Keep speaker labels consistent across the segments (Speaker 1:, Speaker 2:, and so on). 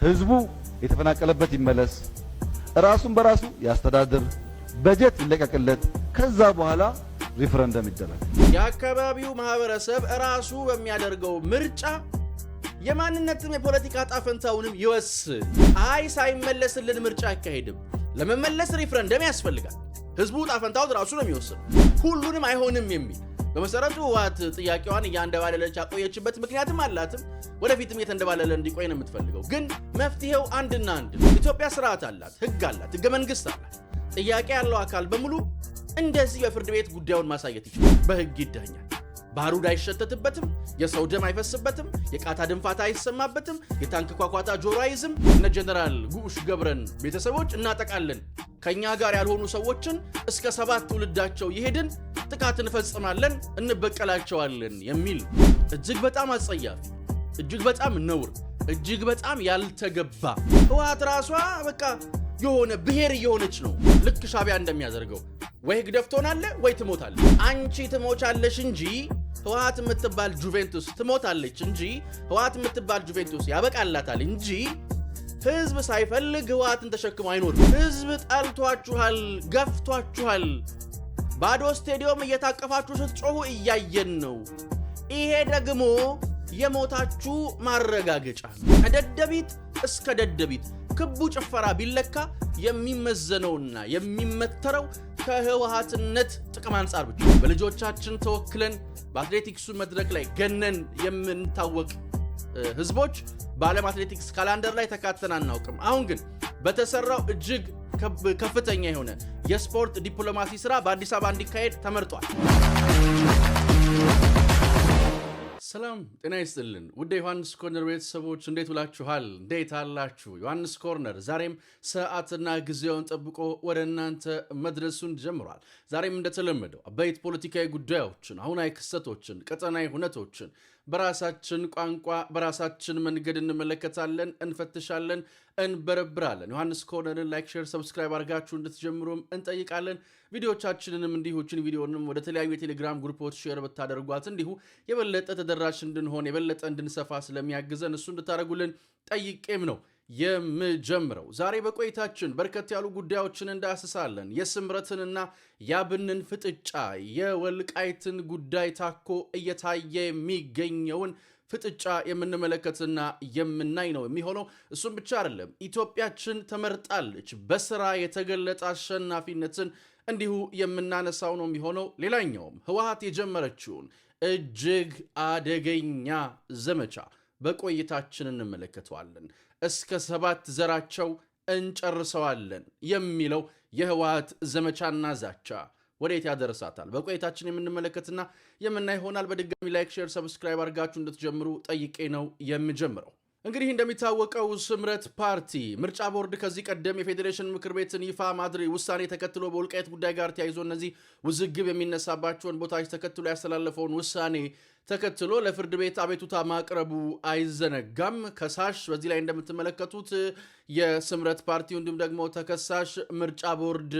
Speaker 1: ህዝቡ የተፈናቀለበት ይመለስ፣ ራሱን በራሱ ያስተዳድር፣ በጀት ይለቀቅለት፣ ከዛ በኋላ ሪፈረንደም ይደረግ።
Speaker 2: የአካባቢው ማህበረሰብ ራሱ በሚያደርገው ምርጫ የማንነትም የፖለቲካ ጣፈንታውንም ይወስን። አይ ሳይመለስልን ምርጫ አይካሄድም፣ ለመመለስ ሪፈረንደም ያስፈልጋል፣ ህዝቡ ጣፈንታው ራሱ ነው የሚወስን፣ ሁሉንም አይሆንም የሚል በመሰረቱ ህወሓት ጥያቄዋን እያንደባለለች አቆየችበት ምክንያትም አላትም፣ ወደፊትም የተንደባለለ እንዲቆይ ነው የምትፈልገው። ግን መፍትሄው አንድና አንድ፣ ኢትዮጵያ ስርዓት አላት፣ ህግ አላት፣ ህገ መንግስት አላት። ጥያቄ ያለው አካል በሙሉ እንደዚህ በፍርድ ቤት ጉዳዩን ማሳየት ይችላል፣ በህግ ይዳኛል። ባሩድ አይሸተትበትም፣ የሰው ደም አይፈስበትም፣ የቃታ ድንፋታ አይሰማበትም፣ የታንክ ኳኳታ ጆሮ አይዝም። እነ ጀነራል ጉሽ ገብረን ቤተሰቦች እናጠቃለን፣ ከኛ ጋር ያልሆኑ ሰዎችን እስከ 7 ትውልዳቸው ይሄድን ጥቃት እንፈጽማለን፣ እንበቀላቸዋለን የሚል እጅግ በጣም አጸያፊ፣ እጅግ በጣም ነውር፣ እጅግ በጣም ያልተገባ ህወሓት ራሷ በቃ የሆነ ብሔር እየሆነች ነው። ልክ ሻቢያ እንደሚያደርገው ወይ ግደፍ ትሆናለህ ወይ ትሞታለህ። አንቺ ትሞቻለሽ እንጂ ህወሓት የምትባል ጁቬንቱስ ትሞታለች እንጂ ህወሓት የምትባል ጁቬንቱስ ያበቃላታል እንጂ ህዝብ ሳይፈልግ ህወሓትን ተሸክሞ አይኖርም። ህዝብ ጠልቷችኋል፣ ገፍቷችኋል። ባዶ ስቴዲየም እየታቀፋችሁ ስትጮሁ እያየን ነው። ይሄ ደግሞ የሞታችሁ ማረጋገጫ ነው። ከደደቢት እስከ ደደቢት ክቡ ጭፈራ ቢለካ የሚመዘነውና የሚመተረው ከህወሓትነት ጥቅም አንጻር ብቻ። በልጆቻችን ተወክለን በአትሌቲክሱ መድረክ ላይ ገነን የምንታወቅ ህዝቦች በዓለም አትሌቲክስ ካላንደር ላይ ተካተን አናውቅም። አሁን ግን በተሰራው እጅግ ከፍተኛ የሆነ የስፖርት ዲፕሎማሲ ስራ በአዲስ አበባ እንዲካሄድ ተመርጧል። ሰላም ጤና ይስጥልን ውድ ዮሐንስ ኮርነር ቤተሰቦች እንዴት ውላችኋል? እንዴት አላችሁ? ዮሐንስ ኮርነር ዛሬም ሰዓትና ጊዜውን ጠብቆ ወደ እናንተ መድረሱን ጀምሯል። ዛሬም እንደተለመደው አበይት ፖለቲካዊ ጉዳዮችን፣ አሁናዊ ክስተቶችን፣ ቀጠናዊ ሁነቶችን በራሳችን ቋንቋ በራሳችን መንገድ እንመለከታለን፣ እንፈትሻለን፣ እንበረብራለን። ዮሐንስ ኮርነርን ላይክ፣ ሼር፣ ሰብስክራይብ አድርጋችሁ እንድትጀምሩም እንጠይቃለን። ቪዲዮቻችንንም እንዲሁችን ቪዲዮንም ወደ ተለያዩ የቴሌግራም ግሩፖች ሼር ብታደርጓት እንዲሁ የበለጠ ተደራሽ እንድንሆን የበለጠ እንድንሰፋ ስለሚያግዘን እሱ እንድታደርጉልን ጠይቄም ነው የምጀምረው። ዛሬ በቆይታችን በርከት ያሉ ጉዳዮችን እንዳስሳለን። የስምረትንና ያብንን ፍጥጫ፣ የወልቃይትን ጉዳይ ታኮ እየታየ የሚገኘውን ፍጥጫ የምንመለከትና የምናይ ነው የሚሆነው። እሱም ብቻ አይደለም፣ ኢትዮጵያችን ተመርጣለች፣ በስራ የተገለጠ አሸናፊነትን እንዲሁ የምናነሳው ነው የሚሆነው። ሌላኛውም ህወሓት የጀመረችውን እጅግ አደገኛ ዘመቻ በቆይታችን እንመለከተዋለን። እስከ 7 ዘራቸው እንጨርሰዋለን የሚለው የህወሓት ዘመቻና ዛቻ ወዴት ያደርሳታል? በቆይታችን የምንመለከትና የምናይ ይሆናል። በድጋሚ ላይክ፣ ሼር፣ ሰብስክራይብ አድርጋችሁ እንድትጀምሩ ጠይቄ ነው የምጀምረው። እንግዲህ እንደሚታወቀው ስምረት ፓርቲ ምርጫ ቦርድ ከዚህ ቀደም የፌዴሬሽን ምክር ቤትን ይፋ ማድረግ ውሳኔ ተከትሎ በወልቃይት ጉዳይ ጋር ተያይዞ እነዚህ ውዝግብ የሚነሳባቸውን ቦታዎች ተከትሎ ያስተላለፈውን ውሳኔ ተከትሎ ለፍርድ ቤት አቤቱታ ማቅረቡ አይዘነጋም። ከሳሽ በዚህ ላይ እንደምትመለከቱት የስምረት ፓርቲ እንዲሁም ደግሞ ተከሳሽ ምርጫ ቦርድ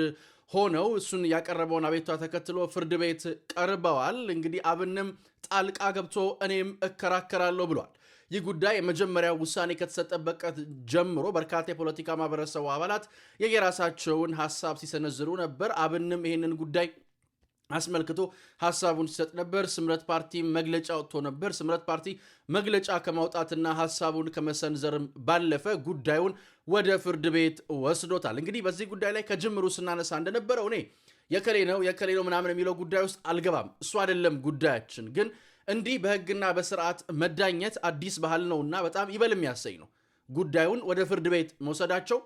Speaker 2: ሆነው እሱን ያቀረበውን አቤቱታ ተከትሎ ፍርድ ቤት ቀርበዋል። እንግዲህ አብንም ጣልቃ ገብቶ እኔም እከራከራለሁ ብሏል። ይህ ጉዳይ የመጀመሪያው ውሳኔ ከተሰጠበት ጀምሮ በርካታ የፖለቲካ ማህበረሰቡ አባላት የየራሳቸውን ሐሳብ ሲሰነዝሩ ነበር። አብንም ይህንን ጉዳይ አስመልክቶ ሐሳቡን ሲሰጥ ነበር። ስምረት ፓርቲ መግለጫ ወጥቶ ነበር። ስምረት ፓርቲ መግለጫ ከማውጣትና ሐሳቡን ከመሰንዘርም ባለፈ ጉዳዩን ወደ ፍርድ ቤት ወስዶታል። እንግዲህ በዚህ ጉዳይ ላይ ከጅምሩ ስናነሳ እንደነበረው እኔ የከሌ ነው ምናምን የሚለው ጉዳይ ውስጥ አልገባም። እሱ አይደለም ጉዳያችን። ግን እንዲህ በህግና በስርዓት መዳኘት አዲስ ባህል ነውና በጣም ይበል የሚያሰኝ ነው። ጉዳዩን ወደ ፍርድ ቤት መውሰዳቸው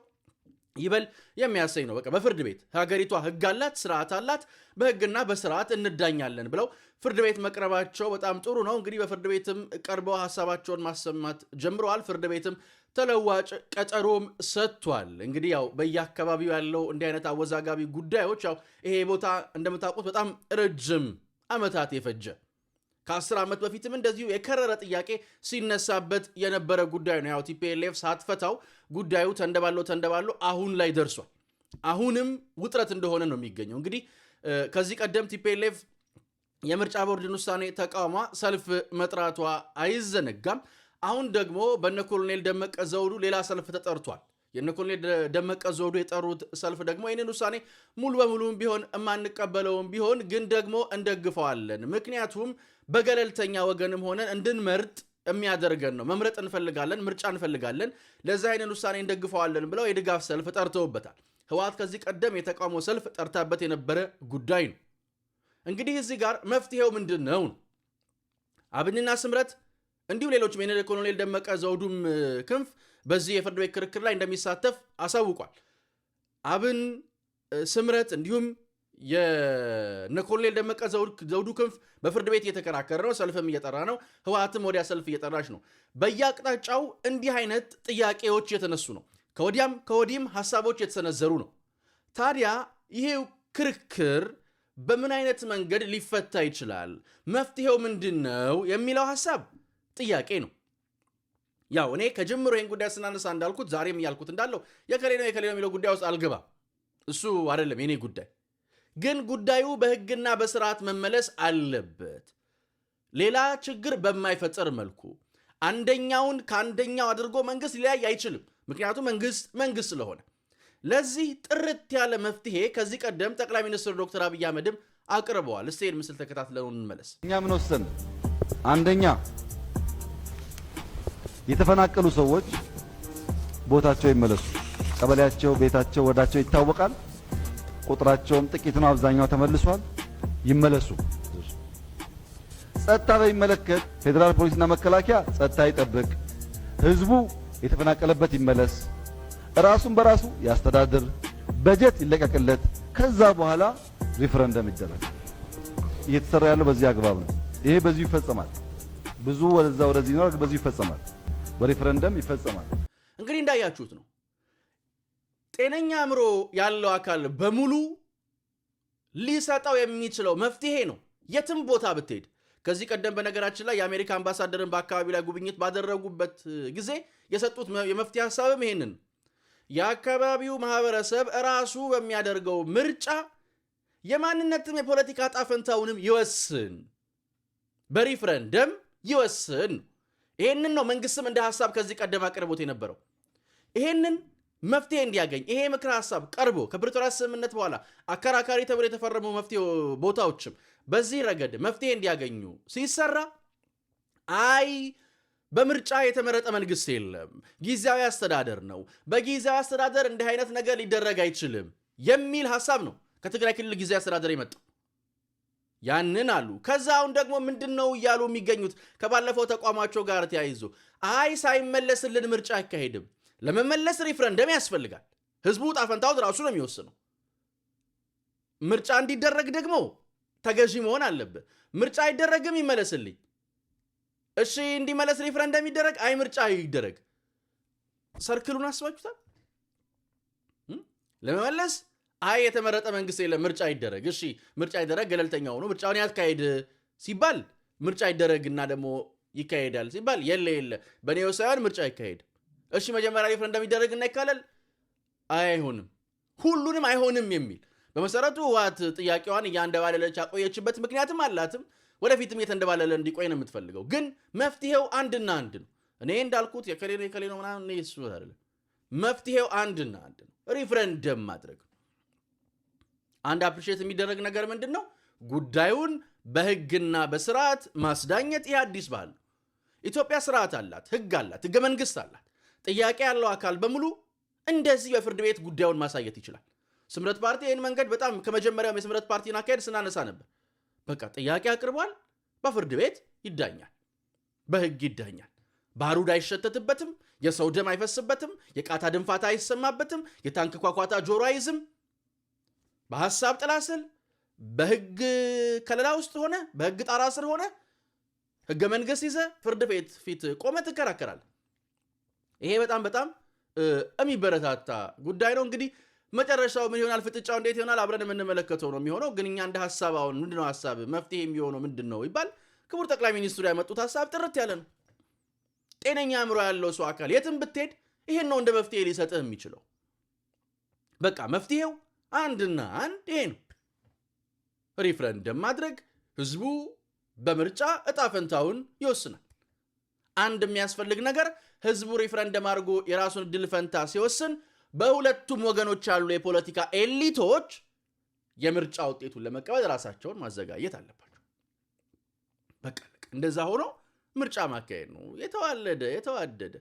Speaker 2: ይበል የሚያሰኝ ነው። በቃ በፍርድ ቤት ሀገሪቷ ህግ አላት፣ ስርዓት አላት፣ በህግና በስርዓት እንዳኛለን ብለው ፍርድ ቤት መቅረባቸው በጣም ጥሩ ነው። እንግዲህ በፍርድ ቤትም ቀርበው ሐሳባቸውን ማሰማት ጀምረዋል። ፍርድ ቤትም ተለዋጭ ቀጠሮም ሰጥቷል። እንግዲህ ያው በየአካባቢው ያለው እንዲህ አይነት አወዛጋቢ ጉዳዮች ያው ይሄ ቦታ እንደምታውቁት በጣም ረጅም ዓመታት የፈጀ ከ10 ዓመት በፊትም እንደዚሁ የከረረ ጥያቄ ሲነሳበት የነበረ ጉዳይ ነው። ያው ቲፒኤልኤፍ ሳትፈታው ጉዳዩ ተንደባሎ አሁን ላይ ደርሷል። አሁንም ውጥረት እንደሆነ ነው የሚገኘው። እንግዲህ ከዚህ ቀደም ቲፒኤልኤፍ የምርጫ ቦርድን ውሳኔ ተቃውማ ሰልፍ መጥራቷ አይዘነጋም። አሁን ደግሞ በነ ኮሎኔል ደመቀ ዘውዱ ሌላ ሰልፍ ተጠርቷል። የነ ኮሎኔል ደመቀ ዘውዱ የጠሩት ሰልፍ ደግሞ ይህንን ውሳኔ ሙሉ በሙሉም ቢሆን የማንቀበለውም ቢሆን ግን ደግሞ እንደግፈዋለን። ምክንያቱም በገለልተኛ ወገንም ሆነን እንድንመርጥ የሚያደርገን ነው። መምረጥ እንፈልጋለን፣ ምርጫ እንፈልጋለን። ለዛ ይህንን ውሳኔ እንደግፈዋለን ብለው የድጋፍ ሰልፍ ጠርተውበታል። ህወሓት ከዚህ ቀደም የተቃውሞ ሰልፍ ጠርታበት የነበረ ጉዳይ ነው። እንግዲህ እዚህ ጋር መፍትሄው ምንድን ነው? አብንና ስምረት እንዲሁም ሌሎችም የነ ኮሎኔል ደመቀ ዘውዱም ክንፍ በዚህ የፍርድ ቤት ክርክር ላይ እንደሚሳተፍ አሳውቋል። አብን፣ ስምረት እንዲሁም የነ ኮሎኔል ደመቀ ዘውዱ ክንፍ በፍርድ ቤት እየተከራከረ ነው። ሰልፍም እየጠራ ነው። ህወሓትም ወዲያ ሰልፍ እየጠራች ነው። በየአቅጣጫው እንዲህ አይነት ጥያቄዎች የተነሱ ነው። ከወዲህም ሐሳቦች የተሰነዘሩ ነው። ታዲያ ይሄው ክርክር በምን አይነት መንገድ ሊፈታ ይችላል? መፍትሄው ምንድነው? የሚለው ሐሳብ ጥያቄ ነው። ያው እኔ ከጀምሮ ይህን ጉዳይ ስናነሳ እንዳልኩት ዛሬም እያልኩት እንዳለው የከሌ ነው የሚለው ጉዳይ ውስጥ አልገባም። እሱ አይደለም የኔ ጉዳይ። ግን ጉዳዩ በህግና በስርዓት መመለስ አለበት። ሌላ ችግር በማይፈጠር መልኩ አንደኛውን ከአንደኛው አድርጎ መንግስት ሊለያይ አይችልም። ምክንያቱም መንግስት ስለሆነ ለዚህ ጥርት ያለ መፍትሄ ከዚህ ቀደም ጠቅላይ ሚኒስትር ዶክተር አብይ አህመድም አቅርበዋል። እስቲ ይህን ምስል ተከታትለን እንመለስ።
Speaker 1: እኛ ምን ወሰን? አንደኛ የተፈናቀሉ ሰዎች ቦታቸው ይመለሱ። ቀበሌያቸው፣ ቤታቸው፣ ወዳቸው ይታወቃል። ቁጥራቸውም ጥቂት ነው፣ አብዛኛው ተመልሷል። ይመለሱ። ጸጥታ በሚመለከት ፌዴራል ፖሊስና መከላከያ ጸጥታ ይጠብቅ። ህዝቡ የተፈናቀለበት ይመለስ። ራሱን በራሱ ያስተዳድር። በጀት ይለቀቅለት። ከዛ በኋላ ሪፈረንደም ይደረግ። እየተሰራ ያለው በዚህ አግባብ ነው። ይሄ በዚሁ ይፈጸማል። ብዙ ወደዚህ ነው፣ በዚሁ ይፈጸማል። በሪፈረንደም ይፈጸማል።
Speaker 2: እንግዲህ እንዳያችሁት ነው። ጤነኛ አእምሮ ያለው አካል በሙሉ ሊሰጠው የሚችለው መፍትሄ ነው። የትም ቦታ ብትሄድ ከዚህ ቀደም በነገራችን ላይ የአሜሪካ አምባሳደርን በአካባቢ ላይ ጉብኝት ባደረጉበት ጊዜ የሰጡት የመፍትሄ ሐሳብም ይሄንን የአካባቢው ማህበረሰብ ራሱ በሚያደርገው ምርጫ የማንነትም የፖለቲካ ጣፈንታውንም ይወስን፣ በሪፍረንደም ይወስን። ይሄንን ነው መንግስትም እንደ ሐሳብ ከዚህ ቀደም አቅርቦት የነበረው። ይሄንን መፍትሄ እንዲያገኝ ይሄ ምክረ ሐሳብ ቀርቦ ከፕሪቶሪያ ስምምነት በኋላ አከራካሪ ተብሎ የተፈረሙ መፍትሄ ቦታዎችም በዚህ ረገድ መፍትሄ እንዲያገኙ ሲሰራ አይ በምርጫ የተመረጠ መንግስት የለም፣ ጊዜያዊ አስተዳደር ነው፣ በጊዜያዊ አስተዳደር እንዲህ አይነት ነገር ሊደረግ አይችልም የሚል ሐሳብ ነው ከትግራይ ክልል ጊዜያዊ አስተዳደር የመጣው። ያንን አሉ። ከዛ አሁን ደግሞ ምንድነው እያሉ የሚገኙት ከባለፈው ተቋማቸው ጋር ተያይዞ አይ ሳይመለስልን ምርጫ አይካሄድም፣ ለመመለስ ሪፍረንደም ያስፈልጋል፣ ህዝቡ ጣፈንታውን ራሱ ነው የሚወስነው፣ ምርጫ እንዲደረግ ደግሞ ተገዢ መሆን አለበት፣ ምርጫ አይደረግም ይመለስልኝ፣ እሺ እንዲመለስ ሪፍረንደም ይደረግ፣ አይ ምርጫ ይደረግ። ሰርክሉን አስባችሁታል? ለመመለስ አይ የተመረጠ መንግስት የለም፣ ምርጫ ይደረግ፣ እሺ ምርጫ ይደረግ፣ ገለልተኛው ነው ምርጫውን ያካሄድ ሲባል ምርጫ ይደረግና ደግሞ ይካሄዳል ሲባል የለ በኔው ሳይሆን ምርጫ ይካሄድ፣ እሺ መጀመሪያ ሪፍረንደም ይደረግና ይካለል፣ አይሆንም፣ ሁሉንም አይሆንም የሚል በመሰረቱ ህወሓት ጥያቄዋን እያንደባለለች አቆየችበት ምክንያትም አላትም። ወደፊትም እየተንደባለለ እንዲቆይ ነው የምትፈልገው። ግን መፍትሄው አንድና አንድ ነው። እኔ እንዳልኩት የከሌ ነው ምናምን እሱ አይደለም። መፍትሄው አንድና አንድ ነው፣ ሪፍረንደም ማድረግ። አንድ አፕሪሼት የሚደረግ ነገር ምንድነው? ጉዳዩን በህግና በስርዓት ማስዳኘት። ይህ አዲስ ባህል ነው። ኢትዮጵያ ስርዓት አላት፣ ህግ አላት፣ ህገ መንግስት አላት። ጥያቄ ያለው አካል በሙሉ እንደዚህ በፍርድ ቤት ጉዳዩን ማሳየት ይችላል። ስምረት ፓርቲ ይህን መንገድ በጣም ከመጀመሪያው የስምረት ፓርቲን አካሄድ ስናነሳ ነበር። በቃ ጥያቄ አቅርቧል፣ በፍርድ ቤት ይዳኛል፣ በህግ ይዳኛል። ባሩድ አይሸተትበትም፣ የሰው ደም አይፈስበትም፣ የቃታ ድንፋታ አይሰማበትም፣ የታንክ ኳኳታ ጆሮ አይዝም። በሐሳብ ጥላ ስር በህግ ከለላ ውስጥ ሆነ በህግ ጣራ ስር ሆነ ህገ መንግስት ይዘ ፍርድ ቤት ፊት ቆመ ትከራከራል። ይሄ በጣም በጣም የሚበረታታ ጉዳይ ነው። እንግዲህ መጨረሻው ምን ይሆናል፣ ፍጥጫው እንዴት ይሆናል አብረን የምንመለከተው ነው የሚሆነው። ግን እኛ እንደ ሐሳብ አሁን ምንድነው ሐሳብ መፍትሄ የሚሆነው ምንድነው ይባል፣ ክቡር ጠቅላይ ሚኒስትሩ ያመጡት ሐሳብ ጥርት ያለ ነው። ጤነኛ አእምሮ ያለው ሰው አካል የትም ብትሄድ ይሄን ነው እንደ መፍትሄ ሊሰጥህ የሚችለው። በቃ መፍትሄው አንድና አንድ ይሄ ነው፣ ሪፍረንደም ማድረግ። ህዝቡ በምርጫ እጣ ፈንታውን ይወስናል። አንድ የሚያስፈልግ ነገር ህዝቡ ሪፍረንደም አድርጎ የራሱን ድል ፈንታ ሲወስን በሁለቱም ወገኖች ያሉ የፖለቲካ ኤሊቶች የምርጫ ውጤቱን ለመቀበል ራሳቸውን ማዘጋጀት አለባቸው። በቃ እንደዛ ሆኖ ምርጫ ማካሄድ ነው። የተዋደደ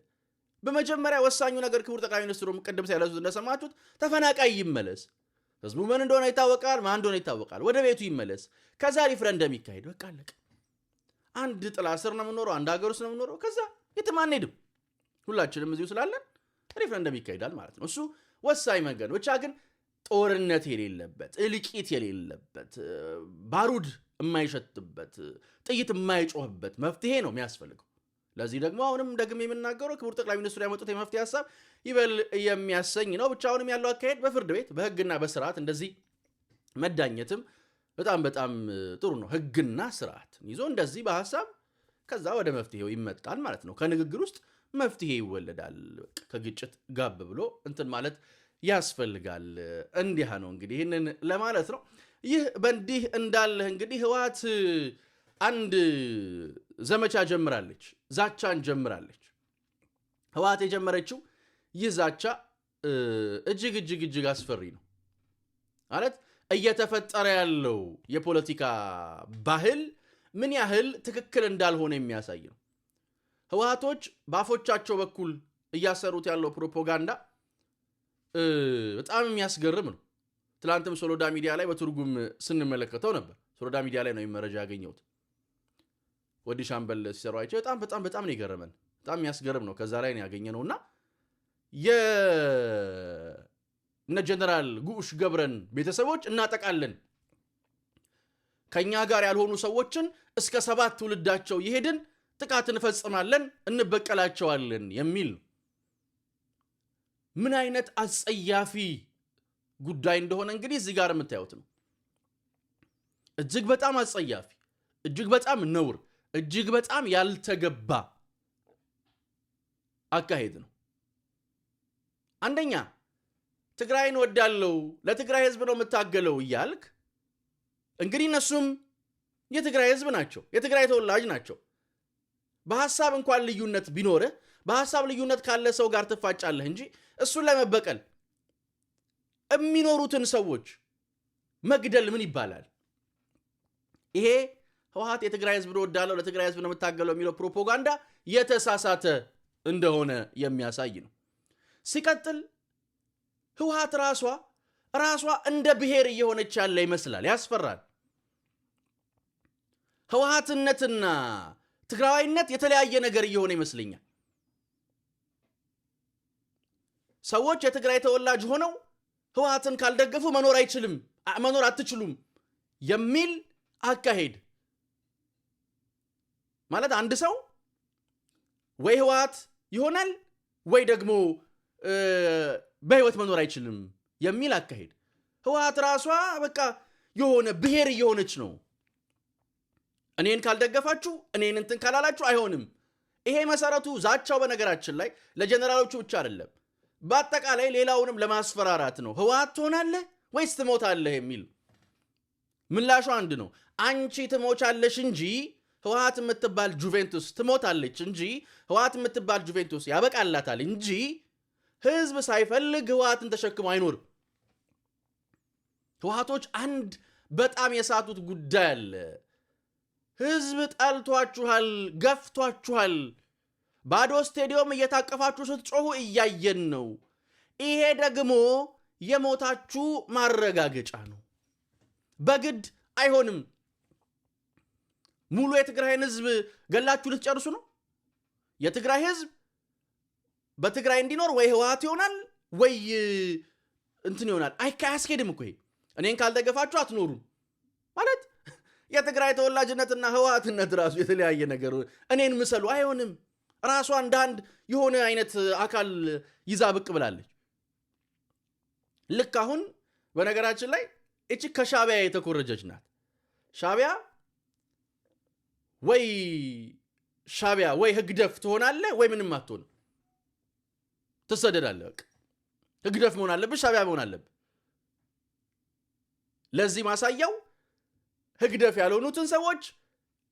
Speaker 2: በመጀመሪያ ወሳኙ ነገር ክቡር ጠቅላይ ሚኒስትሩም ቅድም ሲያለሱት እንደሰማችሁት ተፈናቃይ ይመለስ፣ ህዝቡ ምን እንደሆነ ይታወቃል፣ ማን እንደሆነ ይታወቃል፣ ወደ ቤቱ ይመለስ፣ ከዛ ሪፍረንደም ይካሄድ። በቃ አለቀ። አንድ ጥላ ስር ነው የምንኖረው፣ አንድ ሀገር ውስጥ ነው የምንኖረው። ከዛ የትም አንሄድም፣ ሁላችንም እዚሁ ስላለን ሪፍረንደም ይካሄዳል ማለት ነው። እሱ ወሳኝ መንገድ ነው። ብቻ ግን ጦርነት የሌለበት፣ እልቂት የሌለበት፣ ባሩድ የማይሸትበት፣ ጥይት የማይጮህበት መፍትሄ ነው የሚያስፈልገው። ለዚህ ደግሞ አሁንም ደግሜ የምናገረው ክቡር ጠቅላይ ሚኒስትሩ ያመጡት የመፍትሄ ሐሳብ ይበል የሚያሰኝ ነው። ብቻ አሁንም ያለው አካሄድ በፍርድ ቤት በህግና በስርዓት እንደዚህ መዳኘትም በጣም ጥሩ ነው። ህግና ስርዓት ይዞ እንደዚህ በሐሳብ ከዛ ወደ መፍትሄው ይመጣል ማለት ነው። ከንግግር ውስጥ መፍትሄ ይወለዳል። ከግጭት ጋብ ብሎ እንትን ማለት ያስፈልጋል። እንዲህ ነው እንግዲህ ይህንን ለማለት ነው። ይህ በእንዲህ እንዳለህ እንግዲህ ህወሓት አንድ ዘመቻ ጀምራለች፣ ዛቻን ጀምራለች። ህወሓት የጀመረችው ይህ ዛቻ እጅግ አስፈሪ ነው ማለት እየተፈጠረ ያለው የፖለቲካ ባህል ምን ያህል ትክክል እንዳልሆነ የሚያሳይ ነው። ህወሓቶች በአፎቻቸው በኩል እያሰሩት ያለው ፕሮፓጋንዳ በጣም የሚያስገርም ነው። ትላንትም ሶሎዳ ሚዲያ ላይ በትርጉም ስንመለከተው ነበር። ሶሎዳ ሚዲያ ላይ ነው መረጃ ያገኘሁት። ወዲህ ሻምበል ሲሰሩ አይቼ በጣም ነው የገረመን። በጣም የሚያስገርም ነው። ከዛ ላይ ነው ያገኘነውና የነ ጀነራል ጉሽ ገብረን ቤተሰቦች እናጠቃለን፣ ከኛ ጋር ያልሆኑ ሰዎችን እስከ 7 ትውልዳቸው ይሄድን ጥቃት እንፈጽማለን፣ እንበቀላቸዋለን የሚል ነው። ምን አይነት አጸያፊ ጉዳይ እንደሆነ እንግዲህ እዚህ ጋር የምታዩት ነው። እጅግ በጣም አጸያፊ፣ እጅግ በጣም ነውር፣ እጅግ በጣም ያልተገባ አካሄድ ነው። አንደኛ ትግራይን ወዳለው ለትግራይ ህዝብ ነው የምታገለው እያልክ እንግዲህ እነሱም የትግራይ ህዝብ ናቸው፣ የትግራይ ተወላጅ ናቸው። በሐሳብ እንኳን ልዩነት ቢኖርህ በሐሳብ ልዩነት ካለ ሰው ጋር ትፋጫለህ እንጂ እሱን ለመበቀል የሚኖሩትን ሰዎች መግደል ምን ይባላል? ይሄ ህወሓት የትግራይ ህዝብ ነው ወዳለው ለትግራይ ህዝብ ነው የምታገለው የሚለው ፕሮፓጋንዳ የተሳሳተ እንደሆነ የሚያሳይ ነው። ሲቀጥል ህወሓት ራሷ እንደ ብሔር እየሆነች ያለ ይመስላል፣ ያስፈራል። ህወሓትነትና ትግራዋይነት የተለያየ ነገር እየሆነ ይመስለኛል። ሰዎች የትግራይ ተወላጅ ሆነው ህወሓትን ካልደገፉ መኖር አትችሉም የሚል አካሄድ ማለት አንድ ሰው ወይ ህወሓት ይሆናል ወይ ደግሞ በህይወት መኖር አይችልም የሚል አካሄድ። ህወሓት ራሷ በቃ የሆነ ብሔር እየሆነች ነው። እኔን ካልደገፋችሁ እኔን እንትን ካላላችሁ አይሆንም። ይሄ መሰረቱ ዛቻው በነገራችን ላይ ለጀነራሎቹ ብቻ አይደለም፣ በአጠቃላይ ሌላውንም ለማስፈራራት ነው። ህወሓት ትሆናለህ ወይስ ትሞታለህ የሚል ምላሹ አንድ ነው። አንቺ ትሞቻለሽ እንጂ ህወሓት የምትባል ጁቬንቱስ ትሞታለች እንጂ ህወሓት የምትባል ጁቬንቱስ ያበቃላታል እንጂ ህዝብ ሳይፈልግ ህወሓትን ተሸክሞ አይኖርም። ህወሓቶች አንድ በጣም የሳቱት ጉዳይ አለ። ህዝብ ጠልቷችኋል፣ ገፍቷችኋል። ባዶ ስቴዲዮም እየታቀፋችሁ ስትጮሁ እያየን ነው። ይሄ ደግሞ የሞታችሁ ማረጋገጫ ነው። በግድ አይሆንም። ሙሉ የትግራይን ህዝብ ገላችሁ ልትጨርሱ ነው? የትግራይ ህዝብ በትግራይ እንዲኖር ወይ ህወሓት ይሆናል ወይ እንትን ይሆናል። አያስኬድም እኮ ይሄ። እኔን ካልደገፋችሁ አትኖሩም ማለት የትግራይ ተወላጅነትና ህወሓትነት ራሱ የተለያየ ነገር። እኔን ምሰሉ አይሆንም። ራሷ እንደ አንድ የሆነ አይነት አካል ይዛ ብቅ ብላለች። ልክ አሁን በነገራችን ላይ እቺ ከሻቢያ የተኮረጀች ናት። ሻቢያ ወይ ህግደፍ ትሆናለህ ወይ ምንም አትሆንም፣ ትሰደዳለህ። በቃ ህግደፍ መሆን አለብህ፣ ሻቢያ መሆን አለብህ። ለዚህ ማሳያው ህግደፍ ያልሆኑትን ሰዎች፣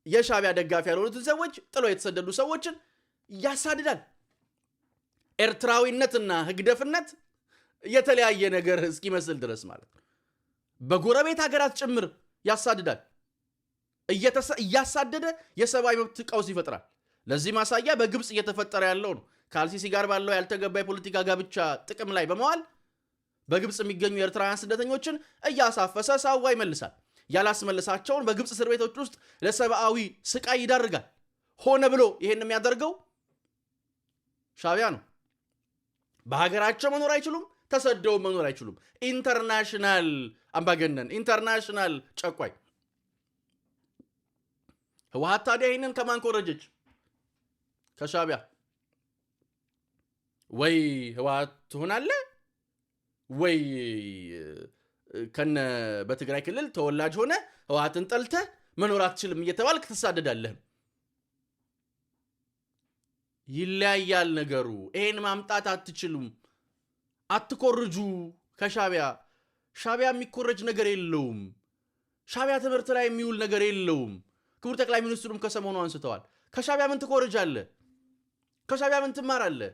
Speaker 2: የሻቢያ ደጋፊ ያልሆኑትን ሰዎች፣ ጥሎ የተሰደዱ ሰዎችን ያሳድዳል። ኤርትራዊነትና ህግደፍነት የተለያየ ነገር እስኪመስል ድረስ ማለት ነው። በጎረቤት ሀገራት ጭምር ያሳድዳል። እያሳደደ የሰብአዊ መብት ቀውስ ይፈጥራል። ለዚህ ማሳያ በግብጽ እየተፈጠረ ያለው ነው። ከአልሲሲ ጋር ባለው ያልተገባ የፖለቲካ ጋብቻ ጥቅም ላይ በመዋል በግብጽ የሚገኙ የኤርትራውያን ስደተኞችን እያሳፈሰ ሳዋ ይመልሳል። ያላስመልሳቸውን በግብጽ እስር ቤቶች ውስጥ ለሰብአዊ ስቃይ ይዳርጋል። ሆነ ብሎ ይሄን የሚያደርገው ሻዕቢያ ነው። በሀገራቸው መኖር አይችሉም፣ ተሰደው መኖር አይችሉም። ኢንተርናሽናል አምባገነን፣ ኢንተርናሽናል ጨቋኝ። ህወሓት ታዲያ ይሄንን ከማን ኮረጀች? ከሻዕቢያ። ወይ ህወሓት ትሆናለህ ወይ ከነ በትግራይ ክልል ተወላጅ ሆነ ህወሓትን ጠልተህ መኖር አትችልም እየተባልክ ትሳደዳለህ። ይለያያል ነገሩ። ይሄን ማምጣት አትችሉም። አትኮርጁ ከሻዕቢያ። ሻዕቢያ የሚኮረጅ ነገር የለውም። ሻዕቢያ ትምህርት ላይ የሚውል ነገር የለውም። ክቡር ጠቅላይ ሚኒስትሩም ከሰሞኑ አንስተዋል። ከሻዕቢያ ምን ትኮርጃለህ? ከሻዕቢያ ምን ትማራለህ?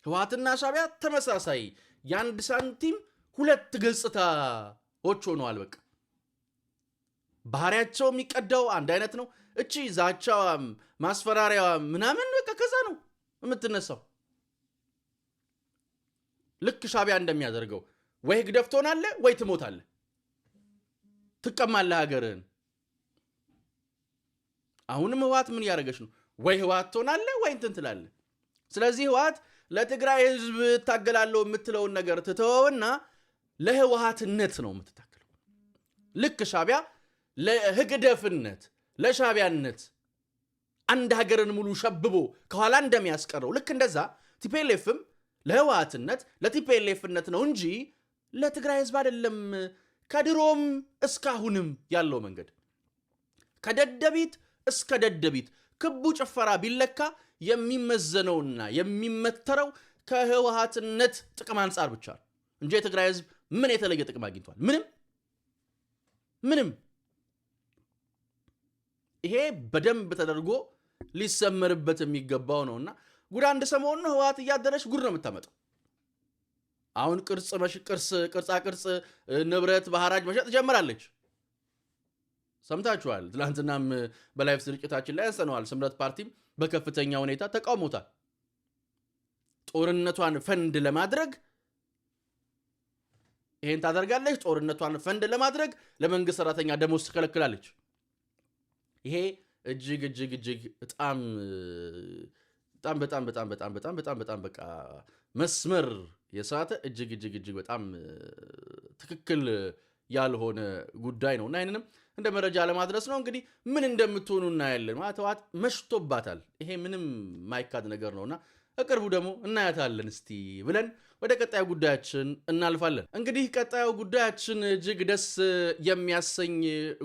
Speaker 2: ህወሓትና ሻዕቢያ ተመሳሳይ የአንድ ሳንቲም ሁለት ገጽታዎች ሆነዋል። በቃ ባህሪያቸው የሚቀዳው አንድ አይነት ነው። እቺ ዛቻዋም ማስፈራሪያዋም ምናምን በቃ ከዛ ነው የምትነሳው። ልክ ሻዕቢያ እንደሚያደርገው ወይ ህግደፍ ትሆናለህ ወይ ትሞታለህ፣ ትቀማለህ ሀገርህን። አሁንም ህወሓት ምን ያደረገች ነው? ወይ ህወሓት ትሆናለህ ወይ እንትን ትላለህ። ስለዚህ ህወሓት ለትግራይ ህዝብ ታገላለሁ የምትለውን ነገር ትተወውና ለህወሓትነት ነው የምትታገለው። ልክ ሻዕቢያ ለህግደፍነት ለሻዕቢያነት አንድ ሀገርን ሙሉ ሸብቦ ከኋላ እንደሚያስቀረው ልክ እንደዛ ቲፒኤልኤፍም ለህወሓትነት ለቲፒኤልኤፍነት ነው እንጂ ለትግራይ ህዝብ አይደለም። ከድሮም እስካሁንም ያለው መንገድ ከደደቢት እስከ ደደቢት ክቡ ጭፈራ ቢለካ የሚመዘነውና የሚመተረው ከህወሓትነት ጥቅም አንጻር ብቻ ነው እንጂ የትግራይ ህዝብ ምን የተለየ ጥቅም አግኝቷል? ምንም። ይሄ በደንብ ተደርጎ ሊሰመርበት የሚገባው ነውና ጉድ አንድ ሰሞን ነው ህወሓት እያደረች ጉድ ነው የምታመጣው። አሁን ቅርጻ ቅርጽ ንብረት በሐራጅ መሸጥ ጀምራለች። ሰምታችኋል። ትላንትናም በላይቭ ስርጭታችን ላይ አንስተነዋል። ስምረት ፓርቲም በከፍተኛ ሁኔታ ተቃውሞታል። ጦርነቷን ፈንድ ለማድረግ ይሄን ታደርጋለች። ጦርነቷን ፈንድ ለማድረግ ለመንግስት ሰራተኛ ደሞዝ ትከለክላለች። ይሄ እጅግ በጣም በቃ መስመር የሳተ እጅግ በጣም ትክክል ያልሆነ ጉዳይ ነውና ይሄንንም እንደ መረጃ ለማድረስ ነው። እንግዲህ ምን እንደምትሆኑ እናያለን። ህወሓት መሽቶባታል። ይሄ ምንም ማይካድ ነገር ነውና በቅርቡ ደግሞ እናያታለን እስቲ ብለን ወደ ቀጣዩ ጉዳያችን እናልፋለን። እንግዲህ ቀጣዩ ጉዳያችን እጅግ ደስ የሚያሰኝ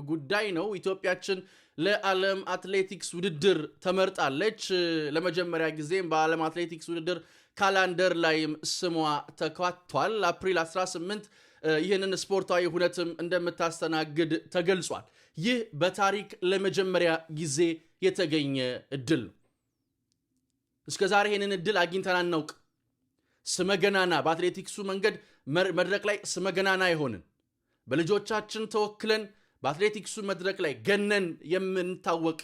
Speaker 2: ጉዳይ ነው። ኢትዮጵያችን ለዓለም አትሌቲክስ ውድድር ተመርጣለች። ለመጀመሪያ ጊዜም በዓለም አትሌቲክስ ውድድር ካላንደር ላይም ስሟ ተካቷል። አፕሪል 18 ይህንን ስፖርታዊ ሁነትም እንደምታስተናግድ ተገልጿል። ይህ በታሪክ ለመጀመሪያ ጊዜ የተገኘ እድል ነው። እስከዛሬ ይህንን እድል አግኝተን አናውቅ። ስመገናና በአትሌቲክሱ መንገድ መድረክ ላይ ስመገናና የሆንን በልጆቻችን ተወክለን በአትሌቲክሱ መድረክ ላይ ገነን የምንታወቅ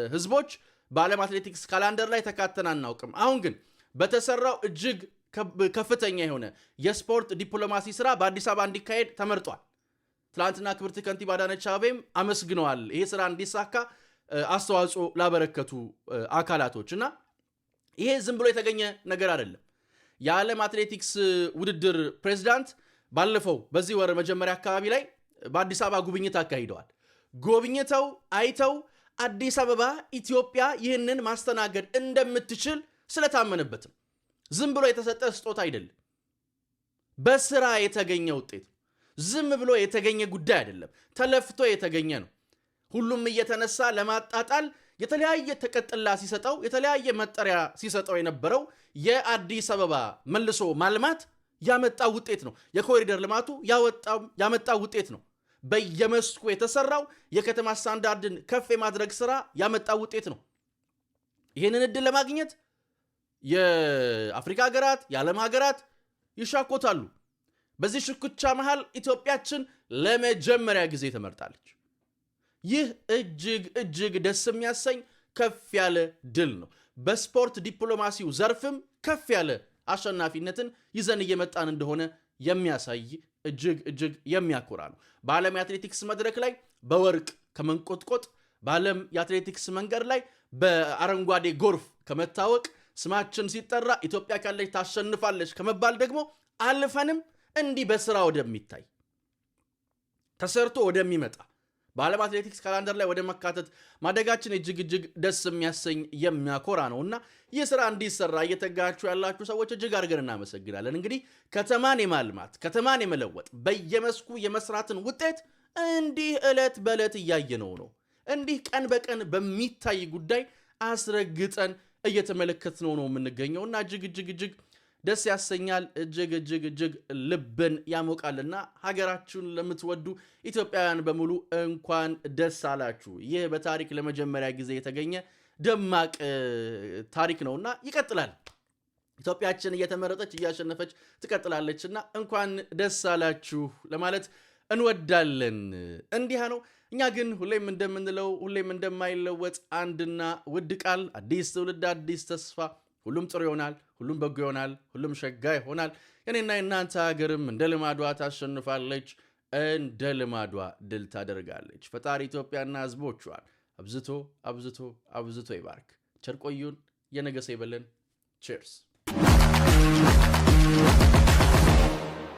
Speaker 2: ህዝቦች በዓለም አትሌቲክስ ካላንደር ላይ ተካተን አናውቅም። አሁን ግን በተሰራው እጅግ ከፍተኛ የሆነ የስፖርት ዲፕሎማሲ ስራ በአዲስ አበባ እንዲካሄድ ተመርጧል። ትላንትና ክብርት ከንቲባ አዳነች አቤቤም አመስግነዋል። ይሄ ስራ እንዲሳካ አስተዋጽኦ ላበረከቱ አካላቶች እና ይሄ ዝም ብሎ የተገኘ ነገር አይደለም። የዓለም አትሌቲክስ ውድድር ፕሬዝዳንት ባለፈው በዚህ ወር መጀመሪያ አካባቢ ላይ በአዲስ አበባ ጉብኝት አካሂደዋል። ጎብኝተው አይተው አዲስ አበባ ኢትዮጵያ ይህንን ማስተናገድ እንደምትችል ስለታመነበት ነው። ዝም ብሎ የተሰጠ ስጦታ አይደለም። በስራ የተገኘ ውጤት፣ ዝም ብሎ የተገኘ ጉዳይ አይደለም። ተለፍቶ የተገኘ ነው። ሁሉም እየተነሳ ለማጣጣል የተለያየ ተቀጥላ ሲሰጠው የተለያየ መጠሪያ ሲሰጠው የነበረው የአዲስ አበባ መልሶ ማልማት ያመጣው ውጤት ነው። የኮሪደር ልማቱ ያመጣው ውጤት ነው። በየመስኩ የተሰራው የከተማ ስታንዳርድን ከፍ የማድረግ ስራ ያመጣው ውጤት ነው። ይሄንን እድል ለማግኘት የአፍሪካ ሀገራት የዓለም ሀገራት ይሻኮታሉ። በዚህ ሽኩቻ መሃል ኢትዮጵያችን ለመጀመሪያ ጊዜ ተመርጣለች። ይህ እጅግ ደስ የሚያሰኝ ከፍ ያለ ድል ነው። በስፖርት ዲፕሎማሲው ዘርፍም ከፍ ያለ አሸናፊነትን ይዘን እየመጣን እንደሆነ የሚያሳይ እጅግ የሚያኮራ ነው። በዓለም የአትሌቲክስ መድረክ ላይ በወርቅ ከመንቆጥቆጥ፣ በዓለም የአትሌቲክስ መንገድ ላይ በአረንጓዴ ጎርፍ ከመታወቅ፣ ስማችን ሲጠራ ኢትዮጵያ ካለች ታሸንፋለች ከመባል ደግሞ አልፈንም እንዲህ በስራ ወደሚታይ ተሰርቶ ወደሚመጣ በዓለም አትሌቲክስ ካላንደር ላይ ወደ መካተት ማደጋችን እጅግ ደስ የሚያሰኝ የሚያኮራ ነውና ይህ ስራ እንዲሰራ እየተጋችሁ ያላችሁ ሰዎች እጅግ አድርገን እናመሰግናለን። እንግዲህ ከተማን የማልማት ከተማን የመለወጥ በየመስኩ የመስራትን ውጤት እንዲህ ዕለት በዕለት እያየነው ነው። እንዲህ ቀን በቀን በሚታይ ጉዳይ አስረግጠን እየተመለከትነው ነው የምንገኘውና እጅግ ደስ ያሰኛል። እጅግ ልብን ያሞቃልና ሀገራችሁን ለምትወዱ ኢትዮጵያውያን በሙሉ እንኳን ደስ አላችሁ። ይህ በታሪክ ለመጀመሪያ ጊዜ የተገኘ ደማቅ ታሪክ ነውና ይቀጥላል። ኢትዮጵያችን እየተመረጠች እያሸነፈች ትቀጥላለችና እንኳን ደስ አላችሁ ለማለት እንወዳለን። እንዲህ ነው። እኛ ግን ሁሌም እንደምንለው ሁሌም እንደማይለወጥ አንድና ውድ ቃል፣ አዲስ ትውልድ አዲስ ተስፋ፣ ሁሉም ጥሩ ይሆናል፣ ሁሉም በጎ ይሆናል፣ ሁሉም ሸጋ ይሆናል። የኔና የናንተ ሀገርም እንደ ልማዷ ታሸንፋለች፣ እንደ ልማዷ ድል ታደርጋለች። ፈጣሪ ኢትዮጵያና ሕዝቦቿን አብዝቶ ይባርክ። ቸር ቆዩን። የነገሰ ይበለን። ቼርስ